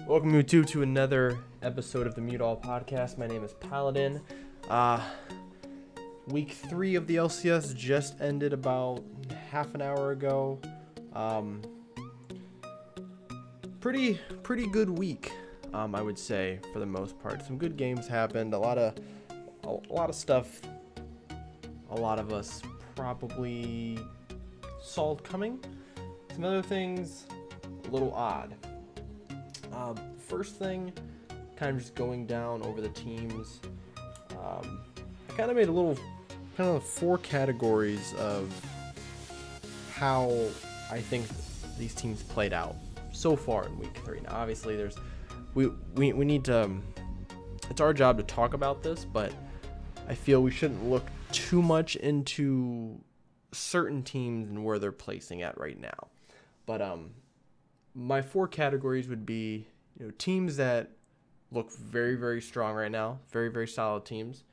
Welcome YouTube to another episode of the Mute All Podcast. My name is Paladin. Week 3 of the LCS just ended about half an hour ago. Pretty good week, I would say, for the most part. Some good games happened. A lot of stuff a lot of us probably saw coming. Some other things a little odd. First thing, kind of just going down over the teams. I kind of made kind of 4 categories of how I think these teams played out so far in week 3. Now, obviously, we need to. It's our job to talk about this, but I feel we shouldn't look too much into certain teams and where they're placing at right now. But my 4 categories would be, teams that look very, very strong right now, very, very solid teams.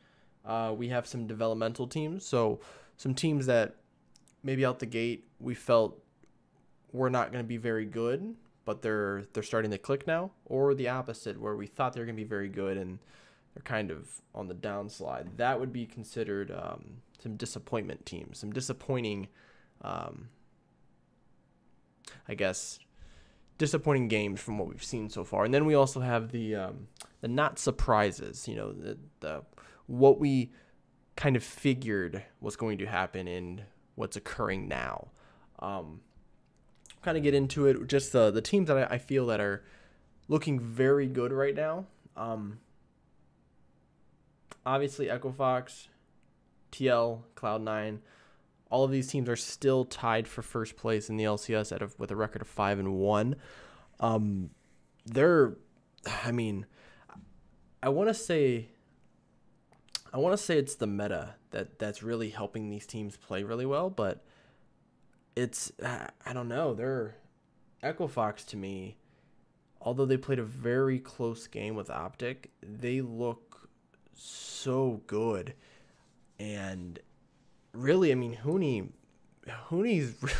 We have some developmental teams, so some teams that maybe out the gate we felt were not going to be very good, but they're starting to click now, or the opposite, where we thought they were going to be very good and they're kind of on the downslide. That would be considered some disappointment teams, some disappointing, disappointing games from what we've seen so far. And then we also have the not surprises, the what we kind of figured was going to happen and what's occurring now. Kind of get into it, just the teams that I feel that are looking very good right now. Obviously, Echo Fox, TL, Cloud9, all of these teams are still tied for first place in the LCS with a record of 5-1. I want to say it's the meta that's really helping these teams play really well, but it's I don't know. They're Echo Fox, to me, although they played a very close game with Optic, they look so good. And really, Hooney's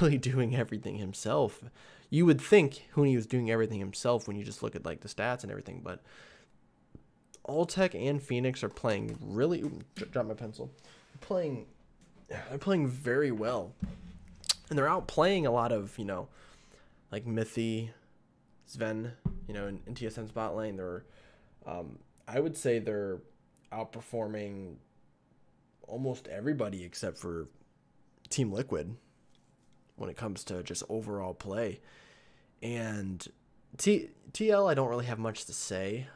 really doing everything himself. You would think Hooney was doing everything himself when you just look at the stats and everything, but Alltech and Phoenix are playing really. Drop my pencil. They're playing very well, and they're outplaying a lot of Mithy, Sven, in TSM spot lane. They're, I would say they're outperforming almost everybody except for Team Liquid when it comes to just overall play. And TL, I don't really have much to say.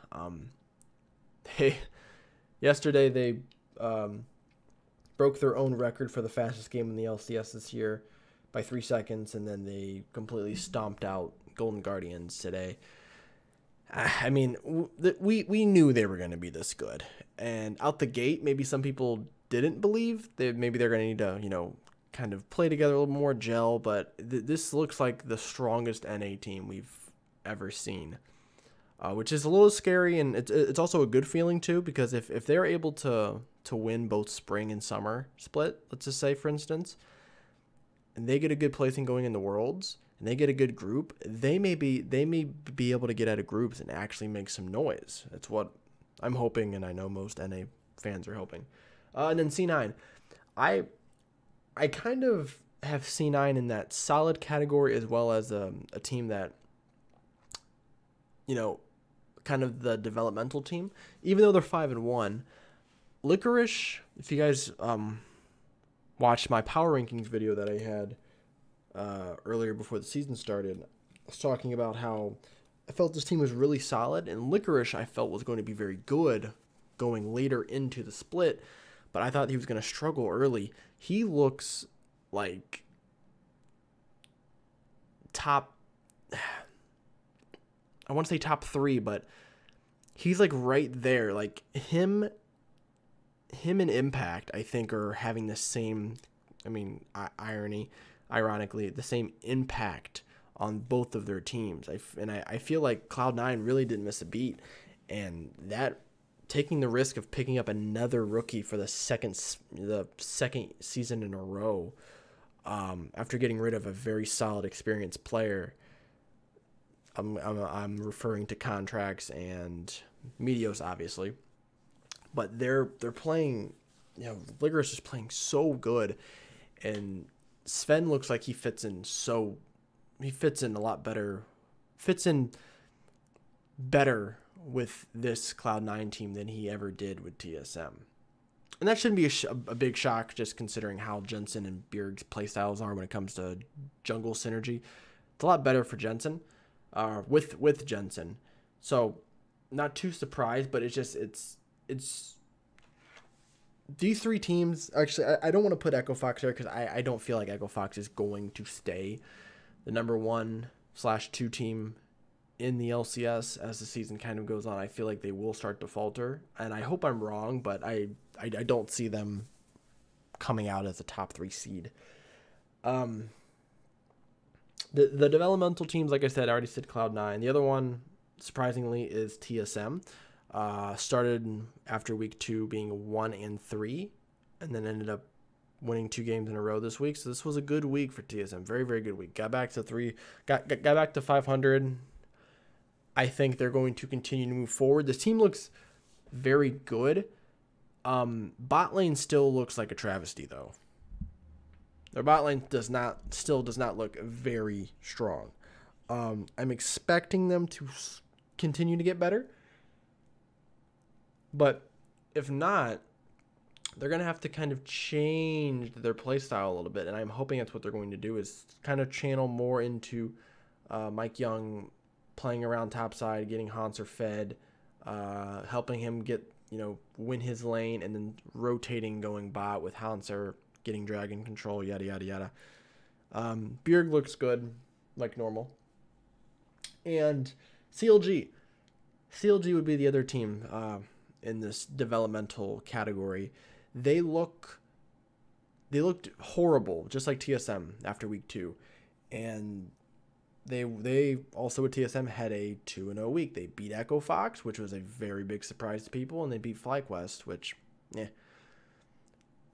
Yesterday they broke their own record for the fastest game in the LCS this year by 3 seconds, and then they completely stomped out Golden Guardians today. We knew they were going to be this good, and out the gate, maybe some people didn't believe that maybe they're going to need to, kind of play together a little more, gel, but this looks like the strongest NA team we've ever seen, which is a little scary, and it's also a good feeling too, because if they're able to win both spring and summer split, let's just say, for instance, and they get a good placing going in the Worlds, and they get a good group, they may be able to get out of groups and actually make some noise. That's what I'm hoping, and I know most NA fans are hoping. And then C9, I kind of have C9 in that solid category, as well as a team that, kind of the developmental team. Even though they're 5-1, Licorice, if you guys watched my power rankings video that I had earlier before the season started, I was talking about how I felt this team was really solid, and Licorice I felt was going to be very good going later into the split, but I thought he was going to struggle early. He looks like top, I want to say top 3, but he's right there. Him and Impact, I think, are having the same, ironically, the same impact on both of their teams. I feel like Cloud9 really didn't miss a beat, and that taking the risk of picking up another rookie for the second season in a row, after getting rid of a very solid, experienced player, I'm referring to contracts and Medios, obviously. But they're playing, Ligorous is playing so good, and Sven looks like he fits in a lot better, fits in better with this Cloud9 team than he ever did with TSM. And that shouldn't be a big shock, just considering how Jensen and Bjerg's playstyles are when it comes to jungle synergy. It's a lot better for Jensen, with Jensen. So, not too surprised, but it's these three teams. Actually, I don't want to put Echo Fox there because I don't feel like Echo Fox is going to stay the number 1/2 team in the LCS as the season kind of goes on. I feel like they will start to falter, and I hope I'm wrong, but I don't see them coming out as a top 3 seed. The developmental teams, like I said, I already said Cloud9. The other one, surprisingly, is TSM. Started after week 2 being 1-3, and then ended up winning 2 games in a row this week. So this was a good week for TSM. Very, very good week. Got back to 500. I think they're going to continue to move forward. This team looks very good. Bot lane still looks like a travesty, though. Their bot lane still does not look very strong. I'm expecting them to continue to get better, but if not, they're going to have to kind of change their playstyle a little bit, and I'm hoping that's what they're going to do, is kind of channel more into Mike Young playing around topside, getting Hanser fed, helping him get, win his lane, and then rotating, going bot with Hanser, getting dragon control, yada, yada, yada. Bjerg looks good, like normal. And CLG would be the other team in this developmental category. They looked horrible, just like TSM after week 2. And they also with TSM had a 2-0 week. They beat Echo Fox, which was a very big surprise to people, and they beat FlyQuest, which,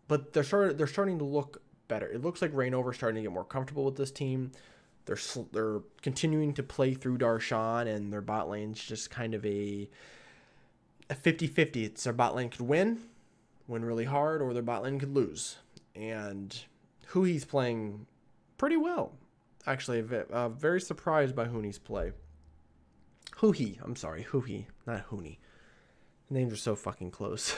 But they're starting to look better. It looks like Reignover's starting to get more comfortable with this team. They're continuing to play through Darshan, and their bot lane's just kind of a 50-50. It's their bot lane could win really hard, or their bot lane could lose. And Huhi's playing pretty well. Actually, very surprised by Huni's play. Huhi, not Huni. The names are so fucking close.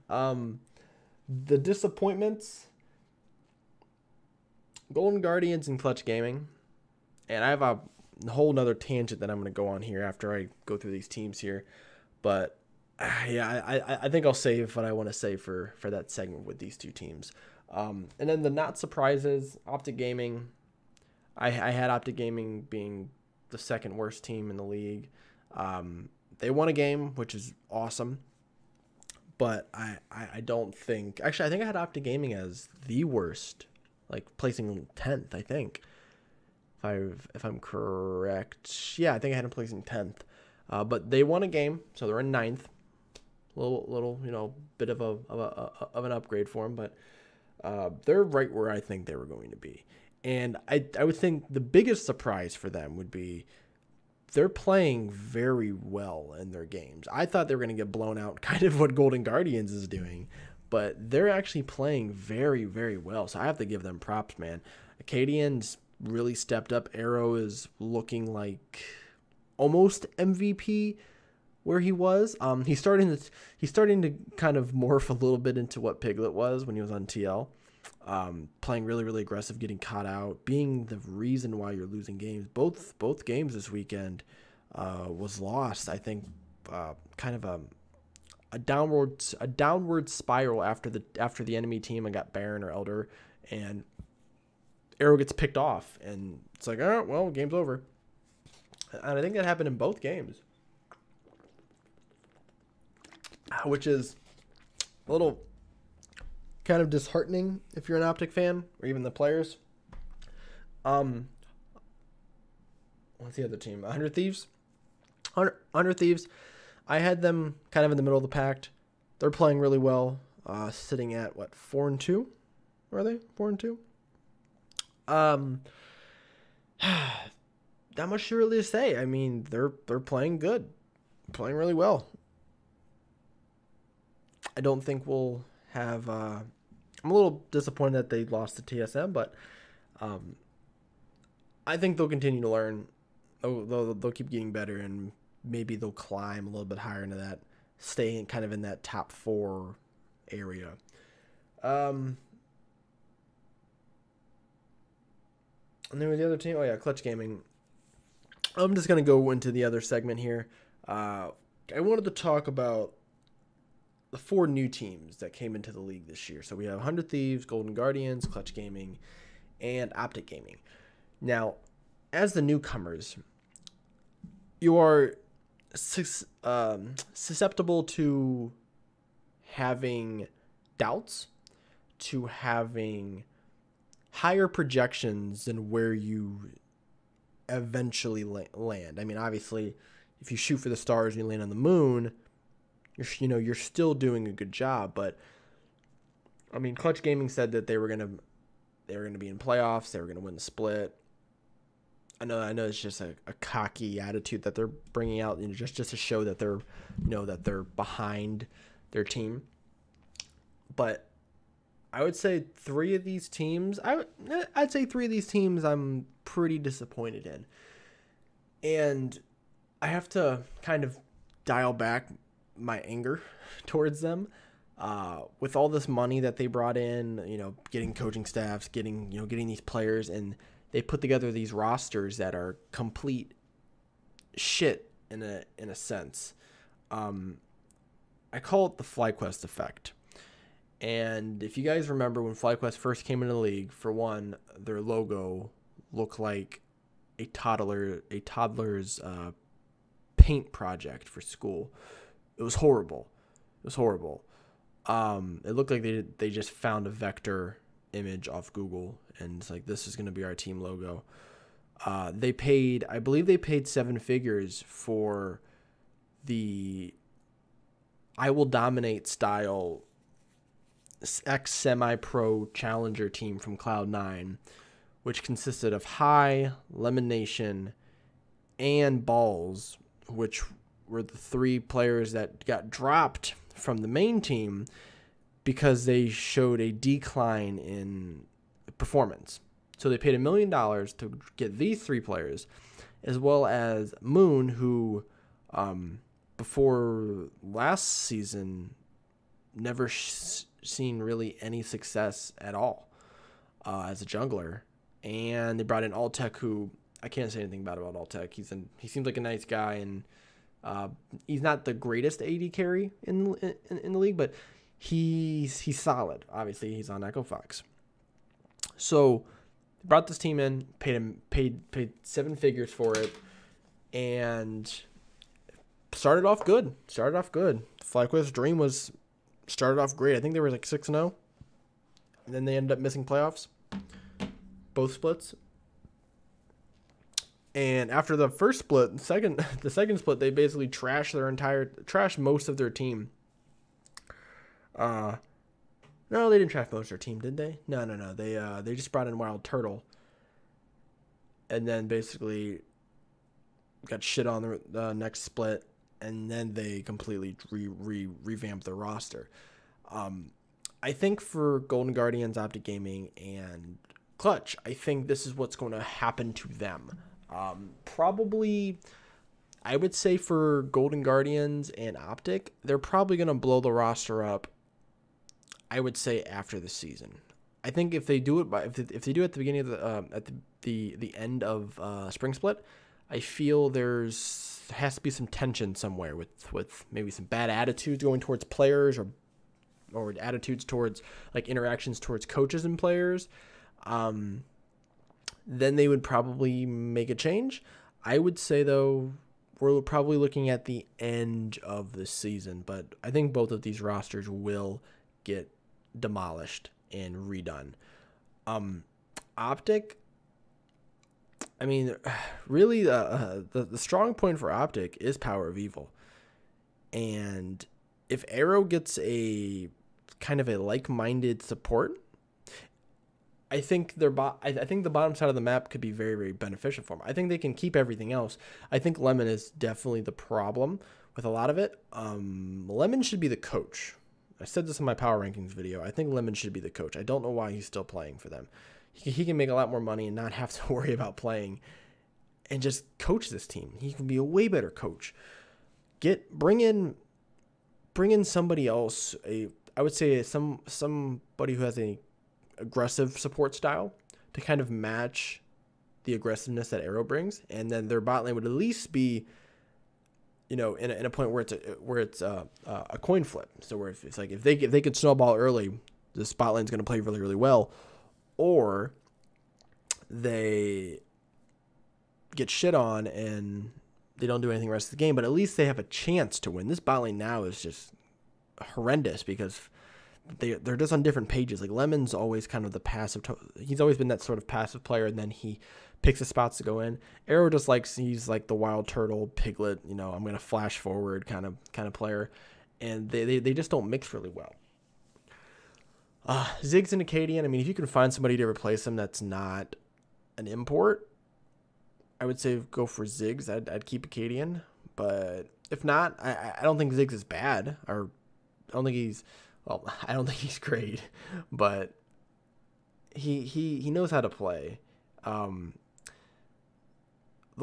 The disappointments, Golden Guardians and Clutch Gaming. And I have a whole nother tangent that I'm going to go on here after I go through these teams here. But I think I'll save what I want to say for that segment with these two teams. And then the not surprises, Optic Gaming. I had Optic Gaming being the second worst team in the league. They won a game, which is awesome. But I don't think... Actually, I think I had Optic Gaming as the worst. Like, placing 10th, I think. If I'm correct. Yeah, I think I had them placing 10th. But they won a game, so they're in 9th. Little, bit of an upgrade for them. But they're right where I think they were going to be. And I would think the biggest surprise for them would be they're playing very well in their games. I thought they were going to get blown out, kind of what Golden Guardians is doing, but they're actually playing very, very well. So I have to give them props, man. Acadians really stepped up. Arrow is looking like almost MVP where he was. He's starting to kind of morph a little bit into what Piglet was when he was on TL. Playing really, really aggressive, getting caught out, being the reason why you're losing games. Both games this weekend was lost. I think kind of a downward spiral after the enemy team and got Baron or Elder, and Arrow gets picked off, and it's like, oh well, game's over. And I think that happened in both games, which is a little kind of disheartening if you're an Optic fan or even the players. What's the other team? 100 Thieves. 100 Thieves. I had them kind of in the middle of the pack. They're playing really well. Sitting at what, 4-2? Are they 4-2? not much to really say. I mean, they're playing good, playing really well. I don't think we'll have. I'm a little disappointed that they lost to TSM, but I think they'll continue to learn. They'll keep getting better, and maybe they'll climb a little bit higher into that, staying kind of in that top 4 area. And then with the other team, Clutch Gaming. I'm just going to go into the other segment here. I wanted to talk about the 4 new teams that came into the league this year. So we have 100 Thieves, Golden Guardians, Clutch Gaming, and Optic Gaming. Now, as the newcomers, you are susceptible to having doubts, to having higher projections than where you eventually land. I mean, obviously, if you shoot for the stars and you land on the moon, you're still doing a good job. But I mean, Clutch Gaming said that they were gonna be in playoffs. They were gonna win the split. I know it's just a cocky attitude that they're bringing out, just to show that they're that they're behind their team. But I would say 3 of these teams, I'd say 3 of these teams I'm pretty disappointed in. And I have to kind of dial back my anger towards them. With all this money that they brought in, getting coaching staffs, getting these players, and they put together these rosters that are complete shit in a sense. I call it the FlyQuest effect. And if you guys remember when FlyQuest first came into the league, for one, their logo looked like a toddler's paint project for school. It was horrible. It looked like they just found a vector image off Google, and it's like, this is going to be our team logo. I believe they paid 7 figures for the I Will Dominate style ex-semi-pro challenger team from Cloud9, which consisted of High, Lemon Nation, and Balls, which were the 3 players that got dropped from the main team because they showed a decline in performance. So they paid $1 million to get these 3 players, as well as Moon, who before last season never seen really any success at all as a jungler. And they brought in Altec, who I can't say anything bad about Altec. He seems like a nice guy, and he's not the greatest AD carry in the league, but he's solid. Obviously, he's on Echo Fox. So they brought this team in, paid 7 figures for it, and started off good. FlyQuest Dream started off great. I think they were like 6-0, and then they ended up missing playoffs, both splits. And after the first split, the second split, they basically trashed most of their team. No, they didn't trash most of their team, did they? No. They just brought in Wild Turtle, and then basically got shit on the next split, and then they completely revamped their roster. I think for Golden Guardians, Optic Gaming, and Clutch, I think this is what's going to happen to them. Probably, I would say for Golden Guardians and Optic, they're probably going to blow the roster up, I would say, after the season. I think if they do it if they do it at the beginning of the end of spring split, I feel there has to be some tension somewhere with maybe some bad attitudes going towards players, or attitudes towards, like, interactions towards coaches and players. Then they would probably make a change. I would say, though, we're probably looking at the end of the season, but I think both of these rosters will get demolished and redone. Optic, I mean, really, the strong point for Optic is Power of Evil. And if Arrow gets a kind of a like-minded support, I think I think the bottom side of the map could be very, very beneficial for them. I think they can keep everything else. I think Lemon is definitely the problem with a lot of it. Lemon should be the coach. I said this in my power rankings video. I think Lemon should be the coach. I don't know why he's still playing for them. He can make a lot more money and not have to worry about playing and just coach this team. He can be a way better coach. Bring in somebody else. I would say somebody who has a aggressive support style to kind of match the aggressiveness that Arrow brings, and then their bot lane would at least be, in a point where it's a coin flip. So where it's like if they could snowball early, the spot lane's going to play really, really well, or they get shit on and they don't do anything the rest of the game, but at least they have a chance to win. This bot lane now is just horrendous because they're just on different pages. Like Lemon's always kind of the passive. He's always been that sort of passive player, and then he picks the spots to go in. Arrow just he's like the wild turtle, piglet. I'm gonna flash forward kind of player, and they just don't mix really well. Ziggs and Acadian. I mean, if you can find somebody to replace him that's not an import, I would say go for Ziggs. I'd keep Acadian, but if not, I don't think Ziggs is bad, or I don't think he's great, but he knows how to play. The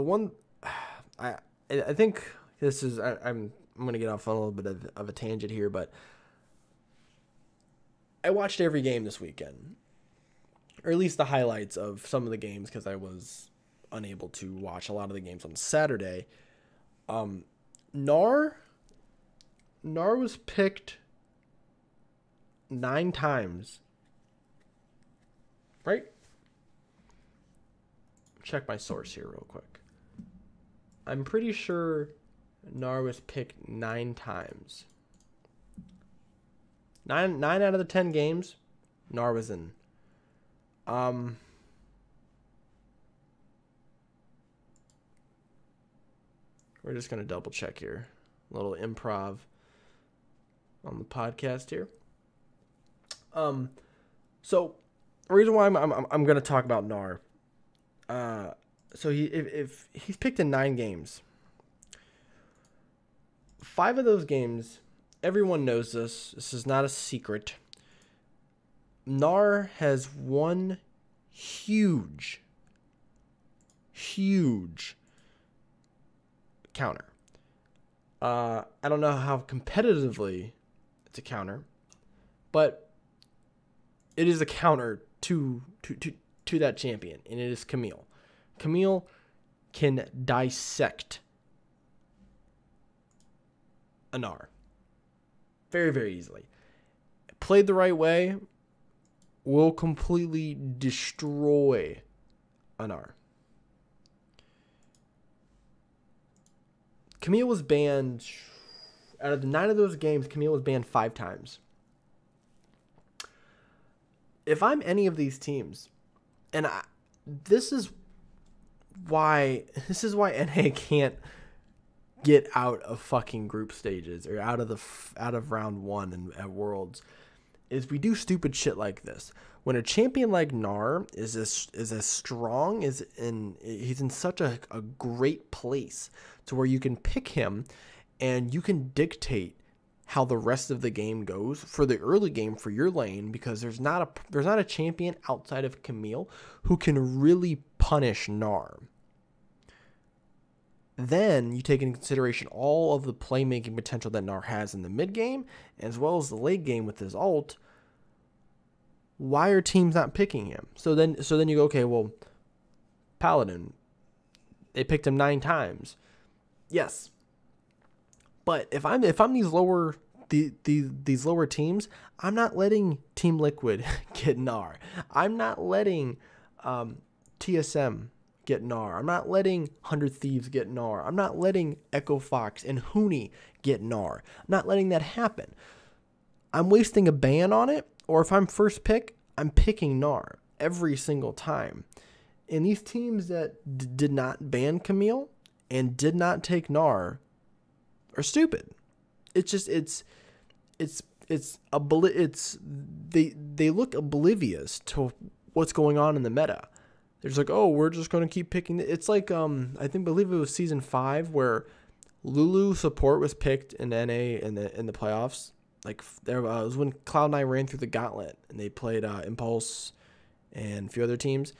one I think this is I'm gonna get off on a little bit of a tangent here, but I watched every game this weekend, or at least the highlights of some of the games because I was unable to watch a lot of the games on Saturday. Gnar was picked 9 times, right? Check my source here real quick. I'm pretty sure Gnar was picked 9 times. 9 out of the 10 games, Gnar was in. We're just gonna double check here. A little improv on the podcast here. So the reason why I'm gonna talk about Gnar. So if he's picked in 9 games, 5 of those games, everyone knows this. This is not a secret. Gnar has one huge counter. I don't know how competitively it's a counter, but it is a counter to that champion, and it is Camille. Camille can dissect a Gnar very, very easily. Played the right way, will completely destroy a Gnar. Camille was banned, out of the 9 of those games, Camille was banned 5 times. If I'm any of these teams, and this is why NA can't get out of fucking group stages or out of round 1 at Worlds, is we do stupid shit like this. When a champion like Gnar is as strong he's in such a great place to where you can pick him and you can dictate how the rest of the game goes for the early game for your lane, because there's not a champion outside of Camille who can really punish Gnar. Then you take into consideration all of the playmaking potential that Gnar has in the mid game as well as the late game with his ult. Why are teams not picking him? So then you go, okay, well, Paladin, they picked him 9 times. Yes. But if I'm these lower teams, I'm not letting Team Liquid get Gnar. I'm not letting TSM get Gnar. I'm not letting 100 Thieves get Gnar. I'm not letting Echo Fox and Huni get Gnar. I'm not letting that happen. I'm wasting a ban on it, or if I'm first pick, I'm picking Gnar every single time. And these teams that did not ban Camille and did not take Gnar are stupid. It's just they look oblivious to what's going on in the meta. They're just like, oh, we're just going to keep picking. It's like, believe it was season 5 where Lulu support was picked in NA in the playoffs. Like there was when Cloud9 ran through the gauntlet and they played Impulse and a few other teams.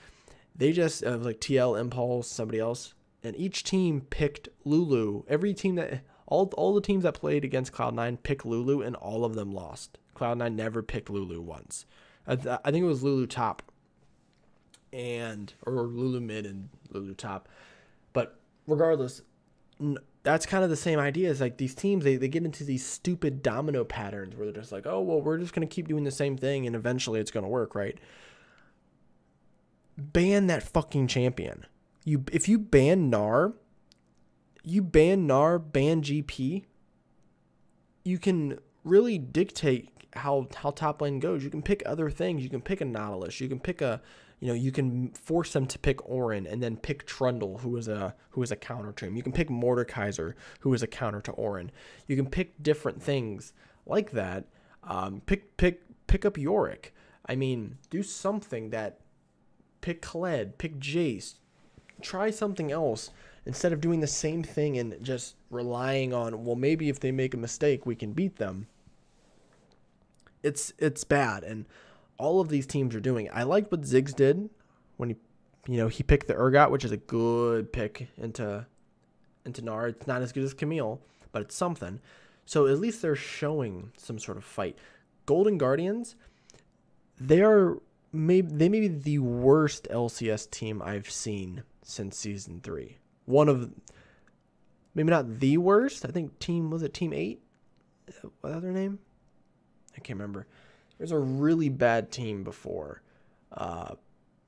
They just like TL, Impulse, somebody else, and each team picked Lulu. Every team that all the teams that played against Cloud9 picked Lulu, and all of them lost. Cloud9 never picked Lulu once. I think it was Lulu top or Lulu mid and Lulu top. But regardless, that's kind of the same idea as like these teams, they get into these stupid domino patterns where they're just like, oh, well, we're just going to keep doing the same thing and eventually it's going to work, right? Ban that fucking champion. If you ban Gnar, ban GP, you can really dictate how top lane goes. You can pick other things. You can pick a Nautilus. You can pick you can force them to pick Orin and then pick Trundle, who is a counter to him. You can pick Mordekaiser, who is a counter to Orin. You can pick different things like that. Pick up Yorick. I mean, do something that pick Kled, pick Jace. Try something else instead of doing the same thing and just relying on, well, maybe if they make a mistake, we can beat them. It's bad, and all of these teams are doing it. I liked what Ziggs did when he picked the Urgot, which is a good pick into Gnar. It's not as good as Camille, but it's something. So at least they're showing some sort of fight. Golden Guardians, they may be the worst LCS team I've seen since season 3. One of, maybe not the worst. I think Team 8? What other name? I can't remember. There's a really bad team before.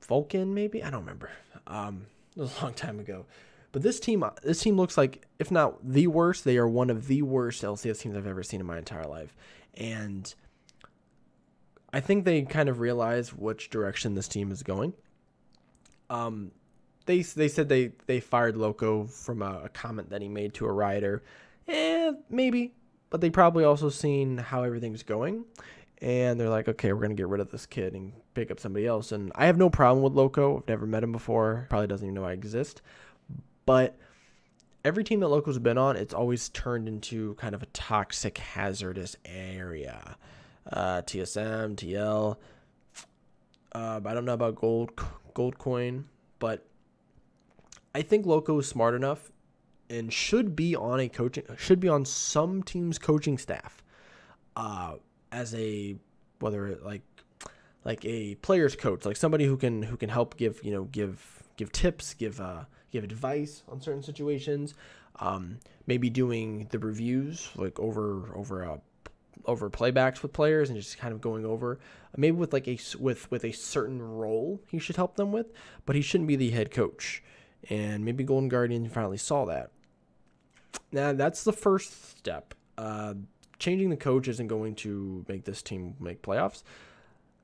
Vulcan, maybe? I don't remember. It was a long time ago. But this team looks like, if not the worst, they are one of the worst LCS teams I've ever seen in my entire life. And I think they kind of realize which direction this team is going. They said they fired Loco from a comment that he made to a rioter. Maybe. But they probably also seen how everything's going. And they're like, okay, we're going to get rid of this kid and pick up somebody else. And I have no problem with Loco. I've never met him before. Probably doesn't even know I exist. But every team that Loco's been on, it's always turned into kind of a toxic, hazardous area. TSM, TL. I don't know about Goldcoin, but I think Loco is smart enough and should be on some team's coaching staff. As a, whether like a player's coach, like somebody who can help give tips, give advice on certain situations, maybe doing the reviews like over playbacks with players and just kind of going over, maybe with like with a certain role he should help them with, but he shouldn't be the head coach. And maybe Golden Guardian finally saw that. Now that's the first step. Changing the coach isn't going to make this team make playoffs.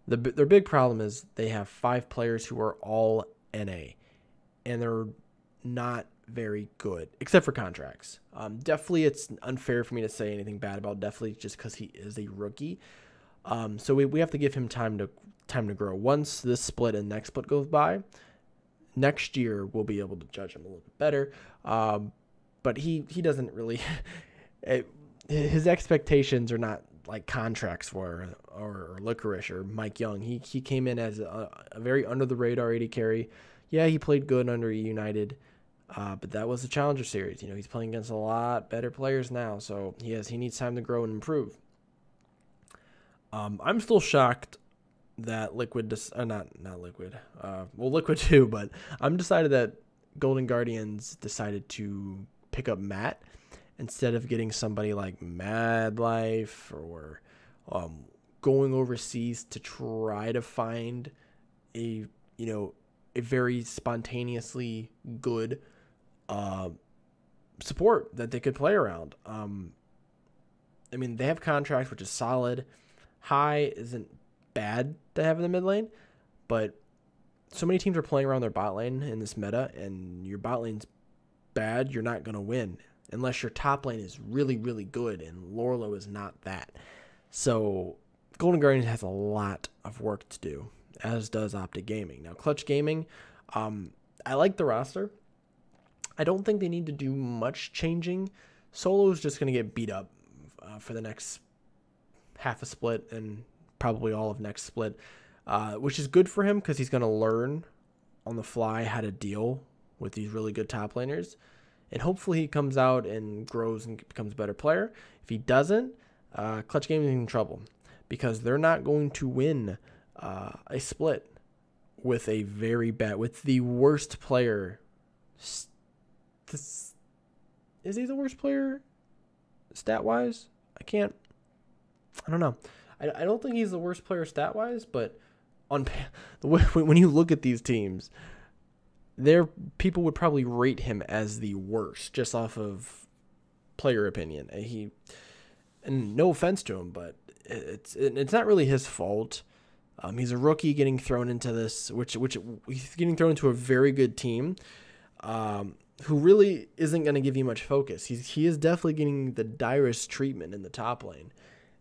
Their big problem is they have 5 players who are all NA, and they're not very good, except for contracts. Definitely, it's unfair for me to say anything bad about Definitely just because he is a rookie. So we have to give him time to grow. Once this split and next split goes by, next year we'll be able to judge him a little bit better. But he doesn't really. His expectations are not like contracts for or Licorice or Mike Young. He came in as a very under the radar AD carry. Yeah, he played good under United, but that was the Challenger Series. He's playing against a lot better players now, so he needs time to grow and improve. I'm still shocked that Liquid, not Liquid, Liquid too, but I'm decided that Golden Guardians decided to pick up Matt instead of getting somebody like Mad Life or going overseas to try to find a very spontaneously good support that they could play around. I mean, they have contracts, which is solid. High isn't bad to have in the mid lane, but so many teams are playing around their bot lane in this meta, and your bot lane's bad, you're not going to win unless your top lane is really, really good, and Lorlo is not that. So Golden Guardian has a lot of work to do, as does Optic Gaming. Now, Clutch Gaming, I like the roster. I don't think they need to do much changing. Solo's just going to get beat up for the next half a split and probably all of next split, which is good for him because he's going to learn on the fly how to deal with these really good top laners. And hopefully he comes out and grows and becomes a better player. If he doesn't, Clutch Gaming is in trouble because they're not going to win a split with the worst player. Is he the worst player stat-wise? I don't know. I don't think he's the worst player stat-wise, but when you look at these teams, people would probably rate him as the worst just off of player opinion. And no offense to him, but it's not really his fault. He's a rookie getting thrown into this, which he's getting thrown into a very good team, who really isn't going to give you much focus. He is definitely getting the direst treatment in the top lane,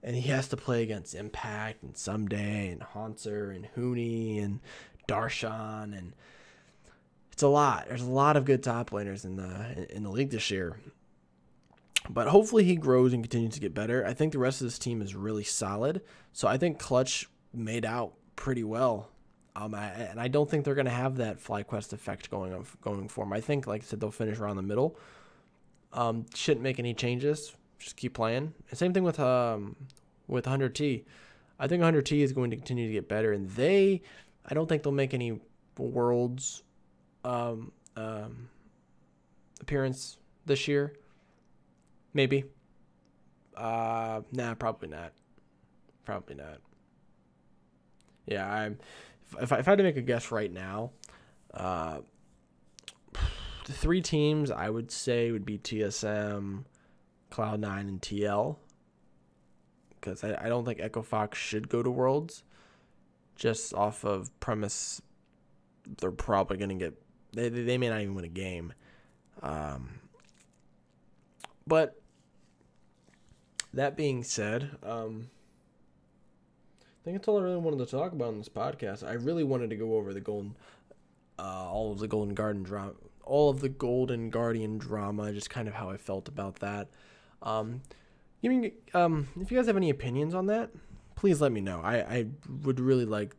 and he has to play against Impact and Someday and Haunter and Hooney and Darshan, and it's a lot. There's a lot of good top laners in the league this year. But hopefully he grows and continues to get better. I think the rest of this team is really solid. So I think Clutch made out pretty well. And I don't think they're going to have that FlyQuest effect going for them. I think, like I said, they'll finish around the middle. Shouldn't make any changes. Just keep playing. And same thing with 100T. I think 100T is going to continue to get better. And I don't think they'll make any Worlds appearance this year. Maybe. Nah, probably not. Probably not. Yeah, if I had to make a guess right now, the three teams I would say would be TSM, Cloud9, and TL. Because I don't think Echo Fox should go to Worlds. Just off of premise, they're probably going to get... They may not even win a game. But that being said, I think that's all I really wanted to talk about in this podcast. I really wanted to go over the all of the Golden Guardian drama, just kind of how I felt about that. If you guys have any opinions on that, please let me know. I would really like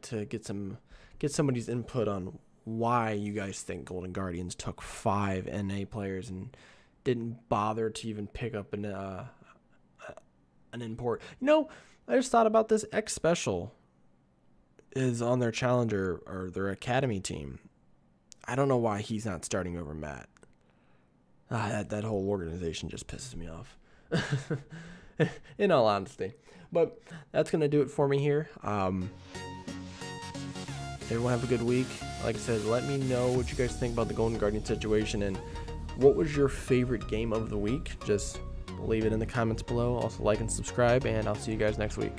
to get somebody's input on why you guys think Golden Guardians took 5 NA players and didn't bother to even pick up an import. I just thought about this. X Special is on their challenger or their academy team. I don't know why he's not starting over Matt. That whole organization just pisses me off. In all honesty. But that's going to do it for me here. Everyone have a good week. Like I said, let me know what you guys think about the Golden Guardian situation and what was your favorite game of the week. Just leave it in the comments below. Also like and subscribe, and I'll see you guys next week.